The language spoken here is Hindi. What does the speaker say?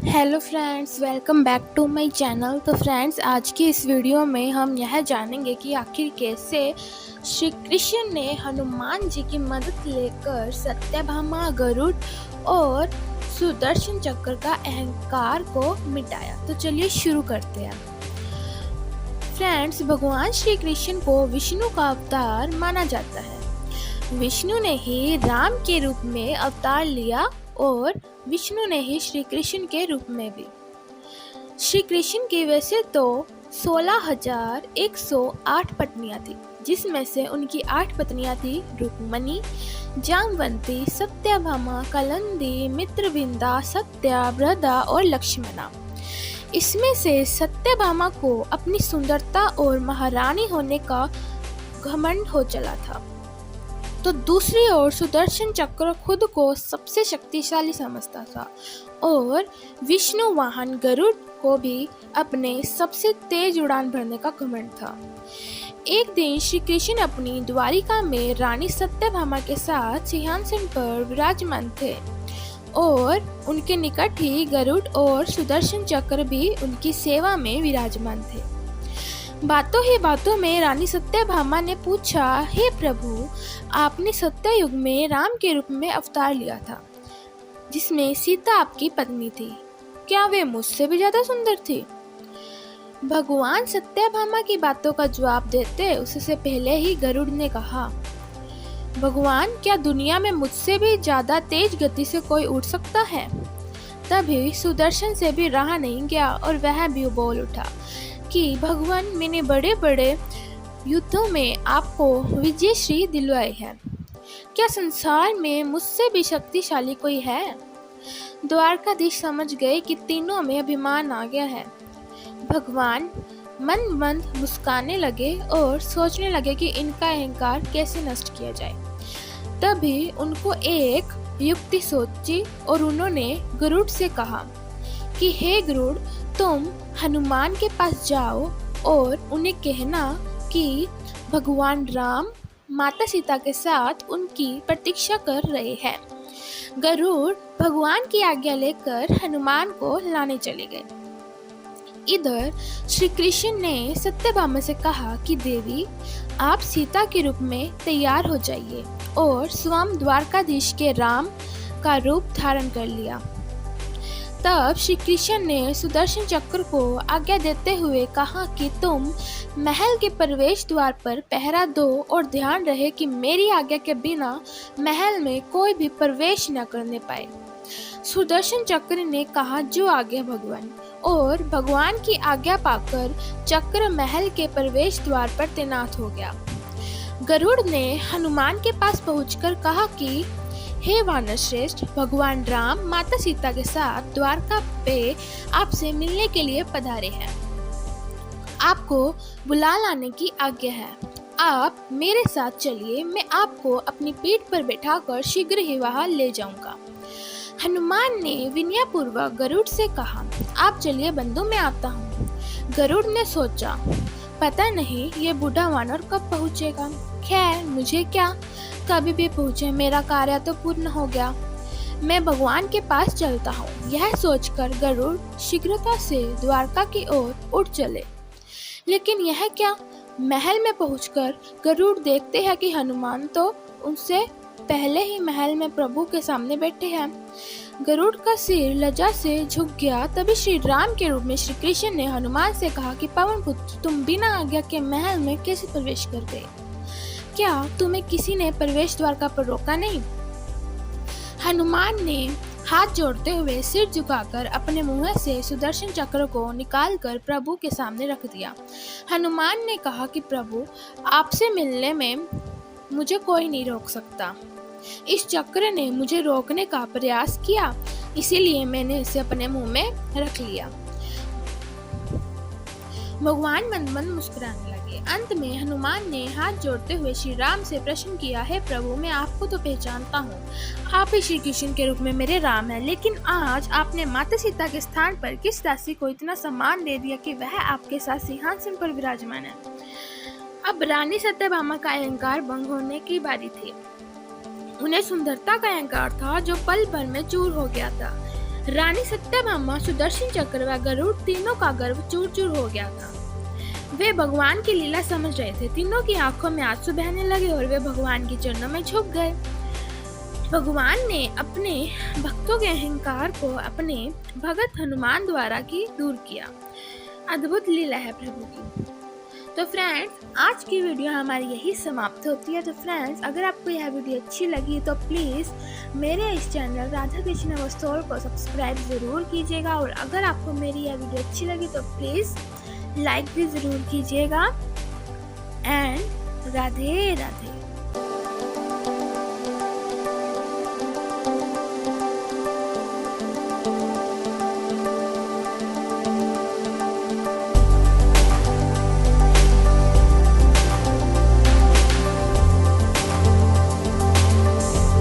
Hello friends, welcome back to my channel. तो फ्रेंड्स, आज की इस वीडियो में हम यह जानेंगे कि आखिर कैसे श्री कृष्ण ने हनुमान जी की मदद लेकर सत्यभामा, गरुड़ और सुदर्शन चक्र का अहंकार को मिटाया। तो चलिए शुरू करते हैं। फ्रेंड्स, भगवान श्री कृष्ण को विष्णु का अवतार माना जाता है। विष्णु ने ही राम के रूप में अवतार लिया और विष्णु ने ही श्री कृष्ण के रूप में भी। श्री कृष्ण की वैसे तो 16,108 पत्नियां थी, जिसमें से उनकी 8 पत्नियां थी रुक्मणी, जामवंती, सत्यभामा, कलंदी, मित्रविंदा, सत्या, बृहदा और लक्ष्मणा। इसमें से सत्यभामा को अपनी सुंदरता और महारानी होने का घमंड हो चला था, तो दूसरी ओर सुदर्शन चक्र खुद को सबसे शक्तिशाली समझता था और विष्णु वाहन गरुड़ को भी अपने सबसे तेज उड़ान भरने का घमंड था। एक दिन श्री कृष्ण अपनी द्वारिका में रानी सत्यभामा के साथ सिंहासन पर विराजमान थे और उनके निकट ही गरुड़ और सुदर्शन चक्र भी उनकी सेवा में विराजमान थे। बातों ही बातों में रानी सत्यभामा ने पूछा, हे प्रभु, आपने सत्ययुग में राम के रूप में अवतार लिया था, जिसमें सीता आपकी पत्नी थी। क्या वे मुझसे भी ज्यादा सुंदर थी? भगवान सत्यभामा की बातों का जवाब देते उससे पहले ही गरुड़ ने कहा, भगवान, क्या दुनिया में मुझसे भी ज्यादा तेज गति से कोई उड़ सकता है? तभी सुदर्शन से भी रहा नहीं गया और वह भी बोल उठा कि भगवान, मैंने बड़े बड़े युद्धों में आपको विजयश्री दिलवाई है। क्या संसार में मुझसे भी शक्तिशाली कोई है? द्वारकाधीश समझ गए कि तीनों में अभिमान आ गया है। भगवान मन मंद मुस्काने लगे और सोचने लगे कि इनका अहंकार कैसे नष्ट किया जाए। तभी उनको एक युक्ति सोची और उन्होंने गरुड़ से कहा कि हे गरुड़, तुम हनुमान के पास जाओ और उन्हें कहना कि भगवान राम माता सीता के साथ उनकी प्रतीक्षा कर रहे हैं। गरुड़ भगवान की आज्ञा लेकर हनुमान को लाने चले गए। इधर श्री कृष्ण ने सत्यभामा से कहा कि देवी, आप सीता के रूप में तैयार हो जाइए और स्वयं द्वारकाधीश के राम का रूप धारण कर लिया। तब श्री कृष्ण ने सुदर्शन चक्र को आज्ञा देते हुए कहा कि तुम महल के प्रवेश द्वार पर पहरा दो और ध्यान रहे कि मेरी आज्ञा के बिना महल में कोई भी प्रवेश न करने पाए। सुदर्शन चक्र ने कहा, जो आज्ञा भगवान, और भगवान की आज्ञा पाकर चक्र महल के प्रवेश द्वार पर तैनात हो गया। गरुड़ ने हनुमान के पास पहुंचकर कहा कि हे वानर श्रेष्ठ, भगवान राम माता सीता के साथ द्वारका पे आपसे मिलने के लिए पधारे हैं। आपको बुला लाने की आज्ञा है। आप मेरे साथ चलिए, मैं आपको अपनी पीठ पर बैठाकर शीघ्र ही वहां ले जाऊंगा। हनुमान ने विनयपूर्वक गरुड़ से कहा, आप चलिए बंधु, मैं आता हूँ। गरुड़ ने सोचा, पता नहीं ये बूढ़ा वानर कब पहुँचेगा। खैर, मुझे क्या, कभी भी पहुँचे, मेरा कार्य तो पूर्ण हो गया। मैं भगवान के पास चलता हूँ। यह सोचकर गरुड़ शीघ्रता से द्वारका की ओर उड़ चले। लेकिन यह क्या, महल में पहुंचकर गरुड़ देखते हैं कि हनुमान तो उनसे पहले ही महल में प्रभु के सामने बैठे हैं। गरुड़ का सिर लज्जा से झुक गया। तभी श्री राम के रूप में श्री कृष्ण ने हनुमान से कहा कि पवन पुत्र, तुम बिना आज्ञा के महल में कैसे प्रवेश कर गए? क्या तुम्हें किसी ने प्रवेश द्वार पर रोका नहीं? हनुमान ने हाथ जोड़ते हुए सिर झुकाकर अपने मुंह से सुदर्शन चक्र को निकालकर प्रभु के सामने रख दिया। हनुमान ने कहा कि प्रभु, आपसे मिलने में मुझे कोई नहीं रोक सकता। इस चक्र ने मुझे रोकने का प्रयास किया, इसीलिए मैंने इसे अपने मुंह में रख लिया। भगवान मंद मंद मुस्कुराने लगे। अंत में हनुमान ने हाथ जोड़ते हुए श्री राम से प्रश्न किया, हे प्रभु, मैं आपको तो पहचानता हूँ, आप ही श्री कृष्ण के रूप में मेरे राम हैं, लेकिन आज आपने माता सीता के स्थान पर किस दासी को इतना सम्मान दे दिया कि वह आपके साथ सिंहासन पर विराजमान है? अब रानी सत्यभामा का अहंकार भंग होने की बारी थी। उन्हें सुंदरता का अहंकार था जो पल भर में चूर हो गया था। रानी सत्यभामा, सुदर्शन चक्र व गरुड़ तीनों का गर्व चूर चूर हो गया था। वे भगवान की लीला समझ रहे थे। तीनों की आंखों में आंसू बहने लगे और वे भगवान के चरणों में झुक गए। भगवान ने अपने भक्तों के अहंकार को अपने भगत हनुमान द्वारा की दूर किया। अद्भुत लीला है प्रभु की। तो फ्रेंड्स, आज की वीडियो हमारी यही समाप्त होती है। तो फ्रेंड्स, अगर आपको यह वीडियो अच्छी लगी तो प्लीज़ मेरे इस चैनल राधा कृष्ण वस्तुओं को सब्सक्राइब ज़रूर कीजिएगा, और अगर आपको मेरी यह वीडियो अच्छी लगी तो प्लीज़ लाइक भी ज़रूर कीजिएगा। एंड राधे राधे।